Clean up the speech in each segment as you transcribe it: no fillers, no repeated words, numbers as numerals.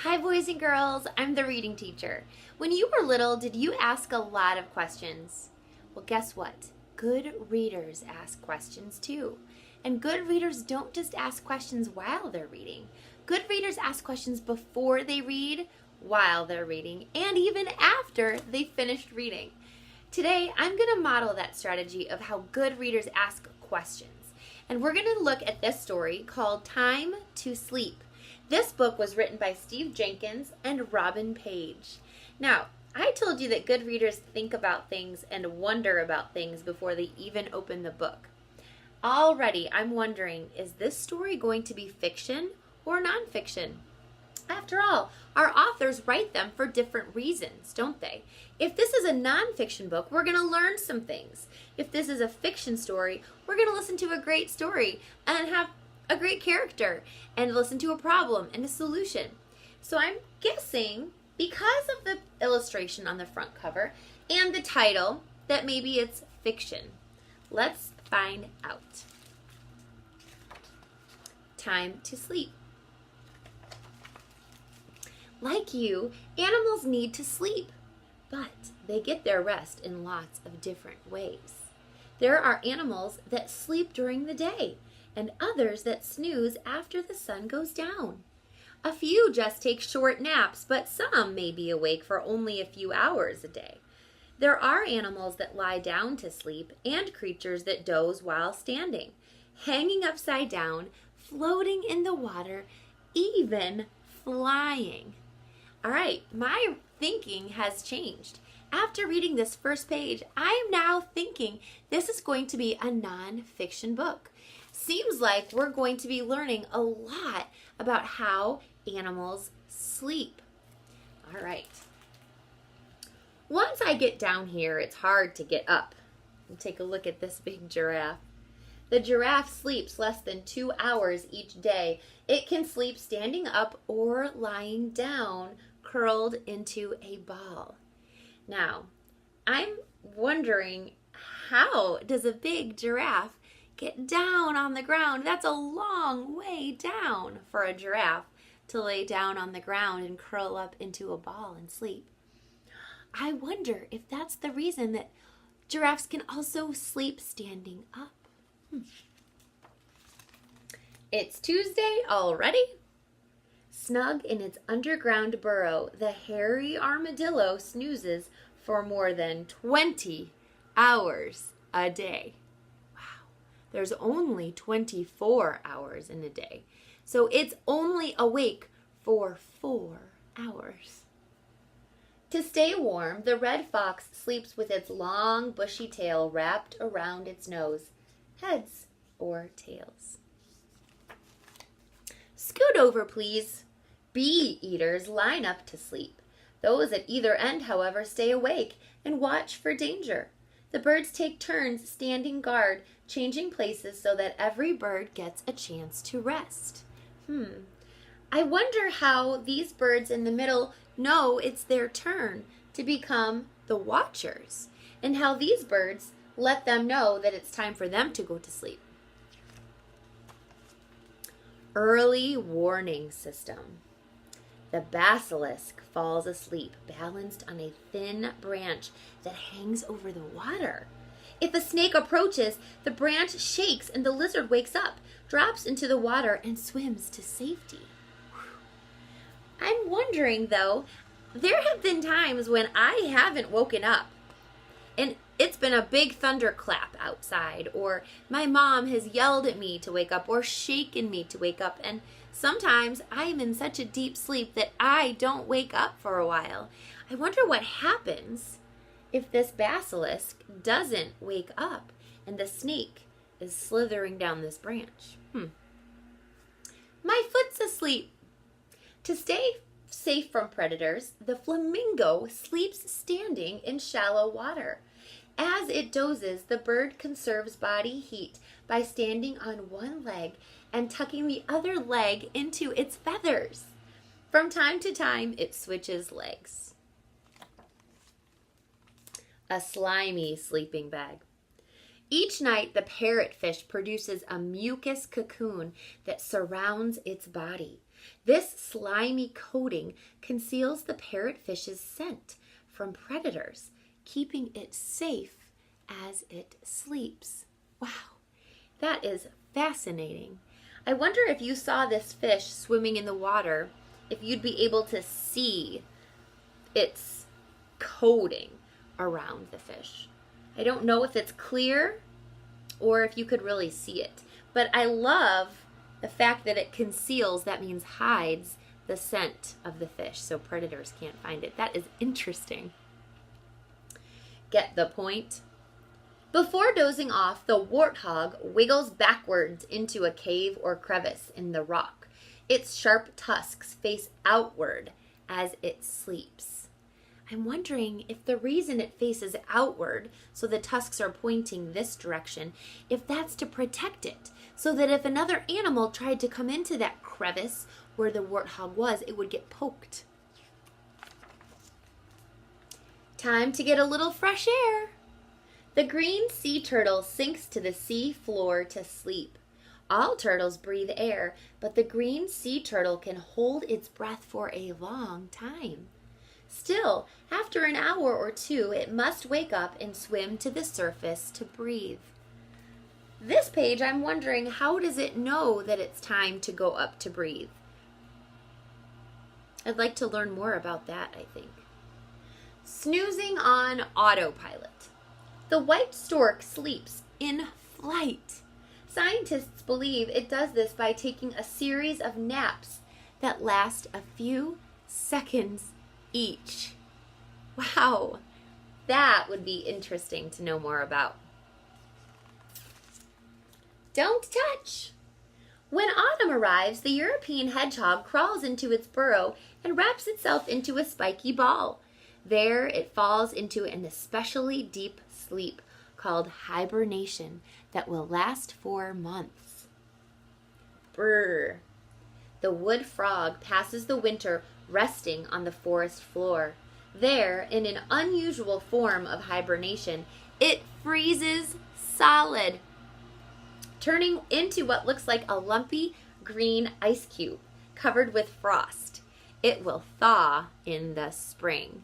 Hi, boys and girls. I'm the reading teacher. When you were little, did you ask a lot of questions? Well, guess what? Good readers ask questions too. And good readers don't just ask questions while they're reading. Good readers ask questions before they read, while they're reading, and even after they finished reading. Today, I'm going to model that strategy of how good readers ask questions. And we're going to look at this story called Time to Sleep. This book was written by Steve Jenkins and Robin Page. Now, I told you that good readers think about things and wonder about things before they even open the book. Already, I'm wondering, is this story going to be fiction or nonfiction? After all, our authors write them for different reasons, don't they? If this is a nonfiction book, we're going to learn some things. If this is a fiction story, we're going to listen to a great story and have a great character and listen to a problem and a solution. So I'm guessing, because of the illustration on the front cover and the title, that maybe it's fiction. Let's find out. Time to sleep. Like you, animals need to sleep, but they get their rest in lots of different ways. There are animals that sleep during the day, and others that snooze after the sun goes down. A few just take short naps, but some may be awake for only a few hours a day. There are animals that lie down to sleep and creatures that doze while standing, hanging upside down, floating in the water, even flying. All right, my thinking has changed. After reading this first page, I am now thinking this is going to be a non-fiction book. Seems like we're going to be learning a lot about how animals sleep. All right. Once I get down here, it's hard to get up. Take a look at this big giraffe. The giraffe sleeps less than 2 hours each day. It can sleep standing up or lying down, curled into a ball. Now, I'm wondering, how does a big giraffe get down on the ground? That's a long way down for a giraffe to lay down on the ground and curl up into a ball and sleep. I wonder if that's the reason that giraffes can also sleep standing up. It's Tuesday already. Snug in its underground burrow, the hairy armadillo snoozes for more than 20 hours a day. Wow, there's only 24 hours in a day, so it's only awake for 4 hours. To stay warm, the red fox sleeps with its long, bushy tail wrapped around its nose, heads or tails. Scoot over, please. Bee eaters line up to sleep. Those at either end, however, stay awake and watch for danger. The birds take turns standing guard, changing places so that every bird gets a chance to rest. I wonder how these birds in the middle know it's their turn to become the watchers, and how these birds let them know that it's time for them to go to sleep. Early warning system. The basilisk falls asleep, balanced on a thin branch that hangs over the water. If a snake approaches, the branch shakes and the lizard wakes up, drops into the water, and swims to safety. I'm wondering, though, there have been times when I haven't woken up, and it's been a big thunderclap outside, or my mom has yelled at me to wake up or shaken me to wake up, and sometimes I am in such a deep sleep that I don't wake up for a while. I wonder what happens if this basilisk doesn't wake up and the snake is slithering down this branch. My foot's asleep. To stay safe from predators, the flamingo sleeps standing in shallow water. As it dozes, the bird conserves body heat by standing on one leg and tucking the other leg into its feathers. From time to time, it switches legs. A slimy sleeping bag. Each night, the parrotfish produces a mucus cocoon that surrounds its body. This slimy coating conceals the parrotfish's scent from predators, keeping it safe as it sleeps. Wow, that is fascinating. I wonder if you saw this fish swimming in the water, if you'd be able to see its coating around the fish. I don't know if it's clear or if you could really see it, but I love the fact that it conceals, that means hides, the scent of the fish so predators can't find it. That is interesting. Get the point? Before dozing off, the warthog wiggles backwards into a cave or crevice in the rock. Its sharp tusks face outward as it sleeps. I'm wondering if the reason it faces outward, so the tusks are pointing this direction, if that's to protect it, so that if another animal tried to come into that crevice where the warthog was, it would get poked. Time to get a little fresh air. The green sea turtle sinks to the sea floor to sleep. All turtles breathe air, but the green sea turtle can hold its breath for a long time. Still, after an hour or two, it must wake up and swim to the surface to breathe. This page, I'm wondering, how does it know that it's time to go up to breathe? I'd like to learn more about that, I think. Snoozing on autopilot. The white stork sleeps in flight. Scientists believe it does this by taking a series of naps that last a few seconds each. Wow, that would be interesting to know more about. Don't touch. When autumn arrives, the European hedgehog crawls into its burrow and wraps itself into a spiky ball. There it falls into an especially deep sleep called hibernation that will last for months. Brr. The wood frog passes the winter resting on the forest floor. There, in an unusual form of hibernation, it freezes solid, turning into what looks like a lumpy green ice cube covered with frost. It will thaw in the spring.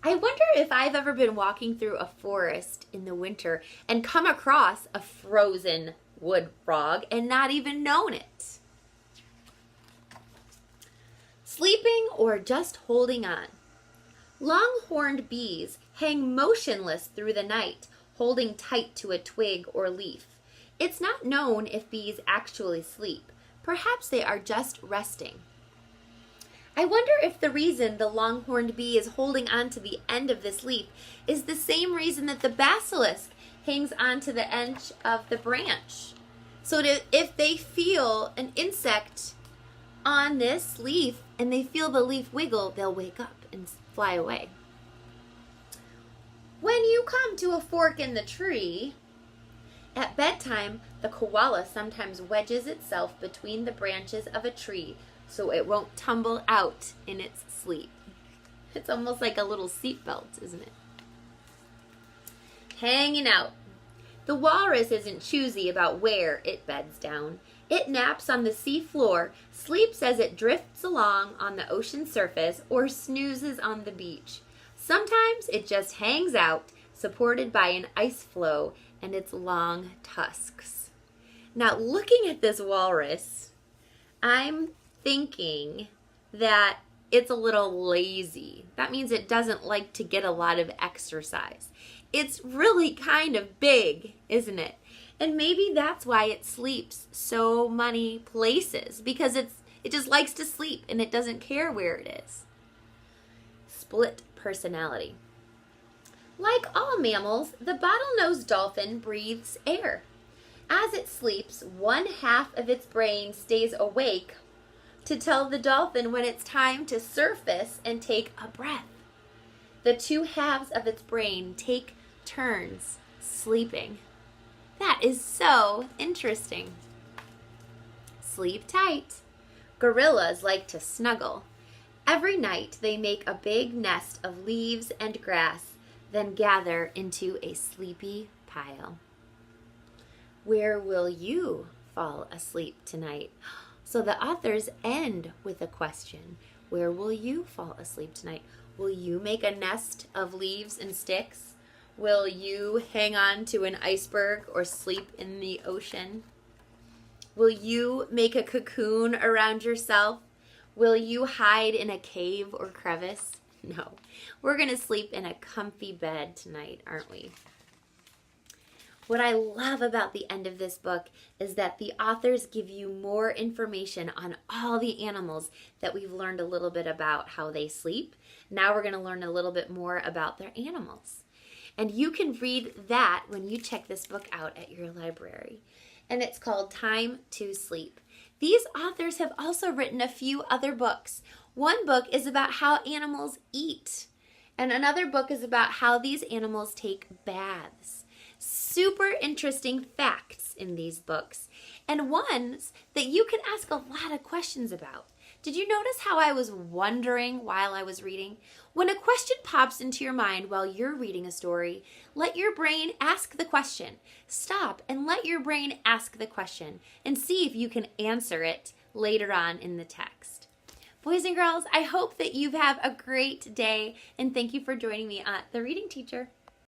I wonder if I've ever been walking through a forest in the winter and come across a frozen wood frog and not even known it. Sleeping or just holding on. Long-horned bees hang motionless through the night, holding tight to a twig or leaf. It's not known if bees actually sleep. Perhaps they are just resting. I wonder if the reason the long-horned bee is holding on to the end of this leaf is the same reason that the basilisk hangs on to the edge of the branch. So that if they feel an insect on this leaf and they feel the leaf wiggle, they'll wake up and fly away. When you come to a fork in the tree, at bedtime, the koala sometimes wedges itself between the branches of a tree so it won't tumble out in its sleep. It's almost like a little seatbelt, isn't it? Hanging out. The walrus isn't choosy about where it beds down. It naps on the sea floor, sleeps as it drifts along on the ocean surface, or snoozes on the beach. Sometimes it just hangs out, supported by an ice floe and its long tusks. Now, looking at this walrus, I'm thinking that it's a little lazy. That means it doesn't like to get a lot of exercise. It's really kind of big, isn't it? And maybe that's why it sleeps so many places, because it just likes to sleep and it doesn't care where it is. Split personality. Like all mammals, the bottlenose dolphin breathes air. As it sleeps, one half of its brain stays awake to tell the dolphin when it's time to surface and take a breath. The two halves of its brain take turns sleeping. That is so interesting. Sleep tight. Gorillas like to snuggle. Every night they make a big nest of leaves and grass, then gather into a sleepy pile. Where will you fall asleep tonight? So the authors end with a question. Where will you fall asleep tonight? Will you make a nest of leaves and sticks? Will you hang on to an iceberg or sleep in the ocean? Will you make a cocoon around yourself? Will you hide in a cave or crevice? No, we're going to sleep in a comfy bed tonight, aren't we? What I love about the end of this book is that the authors give you more information on all the animals that we've learned a little bit about how they sleep. Now we're going to learn a little bit more about their animals. And you can read that when you check this book out at your library. And it's called Time to Sleep. These authors have also written a few other books. One book is about how animals eat. And another book is about how these animals take baths. Super interesting facts in these books, and ones that you can ask a lot of questions about. Did you notice how I was wondering while I was reading? When a question pops into your mind while you're reading a story, let your brain ask the question. Stop and let your brain ask the question and see if you can answer it later on in the text. Boys and girls, I hope that you have a great day, and thank you for joining me at The Reading Teacher.